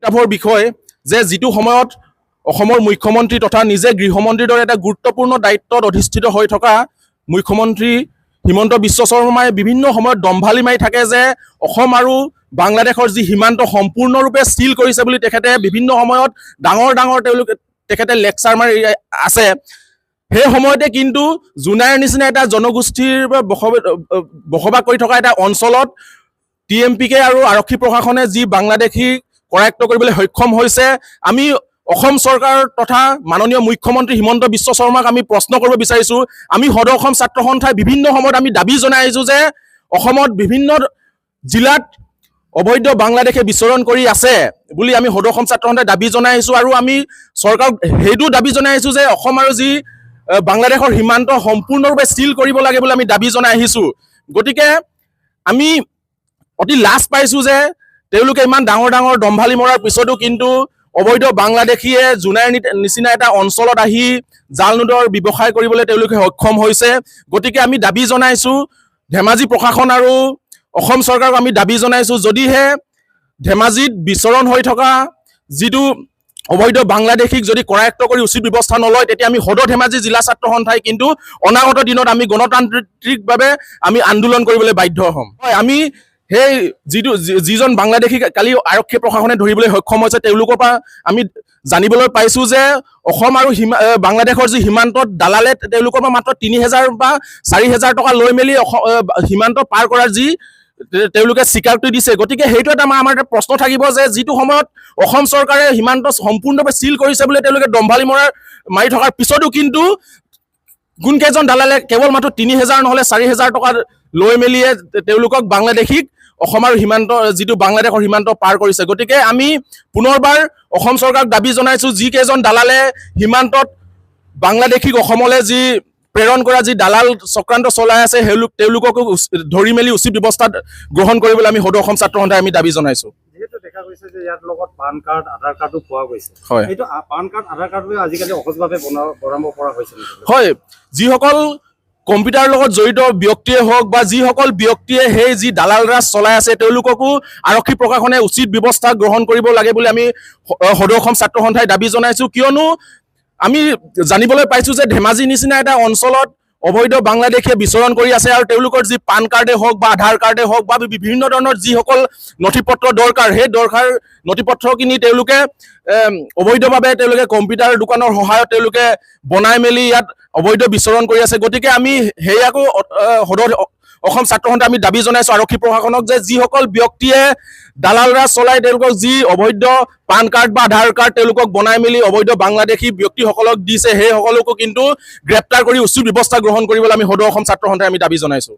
কিতাপৰ বিষয় যে যিটো সময়ত অসমৰ মুখ্যমন্ত্ৰী তথা নিজে গৃহমন্ত্ৰীৰ দৰে এটা গুৰুত্বপূৰ্ণ দায়িত্বত অধিষ্ঠিত হৈ থকা মুখ্যমন্ত্ৰী হিমন্ত বিশ্ব শৰ্মাই বিভিন্ন সময়ত দম্ভালি মাৰি থাকে যে অসম আৰু বাংলাদেশৰ যি সীমান্ত সম্পূৰ্ণৰূপে স্থিৰ কৰিছে বুলি তেখেতে বিভিন্ন সময়ত ডাঙৰ তেখেতে লেকচাৰ মাৰি আছে। সেই সময়তে কিন্তু জোনাইৰ নিচিনা এটা জনগোষ্ঠীৰ বসবাস কৰি থকা এটা অঞ্চলত TMPK আৰু আৰক্ষী প্ৰশাসনে যি বাংলাদেশী কৰায়ত্ব কৰিবলৈ সক্ষম হৈছে, আমি অসম চৰকাৰ তথা মাননীয় মুখ্যমন্ত্ৰী হিমন্ত বিশ্ব শৰ্মাক আমি প্ৰশ্ন কৰিব বিচাৰিছোঁ। আমি সদৌ অসম ছাত্ৰ সন্থাই বিভিন্ন সময়ত আমি দাবী জনাই আহিছোঁ যে অসমত বিভিন্ন জিলাত অবৈধ বাংলাদেশে বিচৰণ কৰি আছে বুলি আমি সদৌ অসম ছাত্ৰ সন্থাই দাবী জনাই আহিছোঁ আৰু আমি চৰকাৰক সেইটো দাবী জনাই আহিছোঁ যে অসম আৰু যি বাংলাদেশৰ সীমান্ত সম্পূৰ্ণৰূপে স্থিৰ কৰিব লাগে বুলি আমি দাবী জনাই আহিছোঁ। গতিকে আমি অতি লাজ পাইছোঁ যে তেওঁলোকে ইমান ডাঙৰ দম্ভালি মৰাৰ পিছতো কিন্তু অবৈধ বাংলাদেশীয়ে জোনাইৰ নিচিনা এটা অঞ্চলত আহি জাল নোটৰ ব্যৱসায় কৰিবলৈ তেওঁলোকে সক্ষম হৈছে। গতিকে আমি দাবী জনাইছোঁ ধেমাজি প্ৰশাসন আৰু অসম চৰকাৰক আমি দাবী জনাইছোঁ, যদিহে ধেমাজিত বিচৰণ হৈ থকা যিটো অবৈধ বাংলাদেশীক যদি কৰায়ত্ব কৰি উচিত ব্যৱস্থা নলয়, তেতিয়া আমি সদৌ ধেমাজি জিলা ছাত্ৰ সন্থাই কিন্তু অনাগত দিনত আমি গণতান্ত্ৰিকভাৱে আমি আন্দোলন কৰিবলৈ বাধ্য হ'ম। হয়, আমি সেই যিজন বাংলাদেশী কালি আৰক্ষী প্ৰশাসনে ধৰিবলৈ সক্ষম হৈছে তেওঁলোকৰ পৰা আমি জানিবলৈ পাইছোঁ যে অসম আৰু বাংলাদেশৰ যি সীমান্তত দালালে তেওঁলোকৰ পৰা মাত্ৰ ৩,০০০ বা ৪,০০০ টকা লৈ মেলি সীমান্ত পাৰ কৰাৰ যি তেওঁলোকে স্বীকাৰোক্তি দিছে। গতিকে সেইটো এটা আমাৰ এটা প্ৰশ্ন থাকিব যে যিটো সময়ত অসম চৰকাৰে সীমান্ত সম্পূৰ্ণৰূপে চিল কৰিছে বুলি তেওঁলোকে দম্ভালি মাৰি থকাৰ পিছতো কিন্তু কোনকেইজন দালালে কেৱল মাত্ৰ ৩,০০০ নহ'লে ৪,০০০ টকা লৈ মেলিয়ে তেওঁলোকক বাংলাদেশীক অসম আৰু সীমান্ত যিটো বাংলাদেশৰ সীমান্ত পাৰ কৰিছে। গতিকে আমি পুনৰবাৰ অসম চৰকাৰক দাবী জনাইছোঁ, যিকেইজন দালালে সীমান্তত বাংলাদেশীক অসমলৈ যি প্ৰেৰণ কৰা যি দালাল চক্ৰান্ত চলাই আছে তেওঁলোককো ধৰি মেলি উচিত ব্যৱস্থা গ্ৰহণ কৰিবলৈ আমি সদৌ অসম ছাত্ৰ সন্থাই আমি দাবী জনাইছোঁ। যেহেতু দেখা গৈছে যে ইয়াৰ লগত পান কাৰ্ড আধাৰ কাৰ্ডো পোৱা গৈছে, হয়, এইটো পান কাৰ্ড আধাৰ কাৰ্ডো আজিকালি সহজভাৱে বনাব পৰা হৈছে। হয়, যিসকল কম্পিউটাৰৰ লগত জড়িত ব্যক্তিয়ে হওক বা যিসকল ব্যক্তিয়ে সেই যি দালাল ৰাজ চলাই আছে তেওঁলোককো আৰক্ষী প্ৰশাসনে উচিত ব্যৱস্থা গ্ৰহণ কৰিব লাগে বুলি আমি সদৌ অসম ছাত্ৰ সন্থাই দাবী জনাইছোঁ। কিয়নো আমি জানিবলৈ পাইছোঁ যে ধেমাজি নিচিনা এটা অঞ্চলত অবৈধ বাংলাদেশীয়ে বিচৰণ কৰি আছে আৰু তেওঁলোকৰ যি পান কাৰ্ডে হওক বা আধাৰ কাৰ্ডে হওক বা বিভিন্ন ধৰণৰ যিসকল নথিপত্ৰ দৰকাৰ, সেই নথিপত্ৰখিনি তেওঁলোকে অবৈধভাৱে তেওঁলোকে কম্পিউটাৰ দোকানৰ সহায়ত তেওঁলোকে বনাই মেলি ইয়াত অবৈধ বিচৰণ কৰি আছে। গতিকে আমি সেয়াকো সদৌ অসম ছাত্ৰ সন্থাই আমি দাবী জনাইছোঁ আৰক্ষী প্ৰশাসনক যে যিসকল ব্যক্তিয়ে দালাল ৰাজ চলাই তেওঁলোকক যি অবৈধ পান কাৰ্ড বা আধাৰ কাৰ্ড তেওঁলোকক বনাই মেলি অবৈধ বাংলাদেশী ব্যক্তিসকলক দিছে, সেইসকলকো কিন্তু গ্ৰেপ্তাৰ কৰি উচিত ব্যৱস্থা গ্ৰহণ কৰিবলৈ আমি সদৌ অসম ছাত্ৰ সন্থাই আমি দাবী জনাইছোঁ।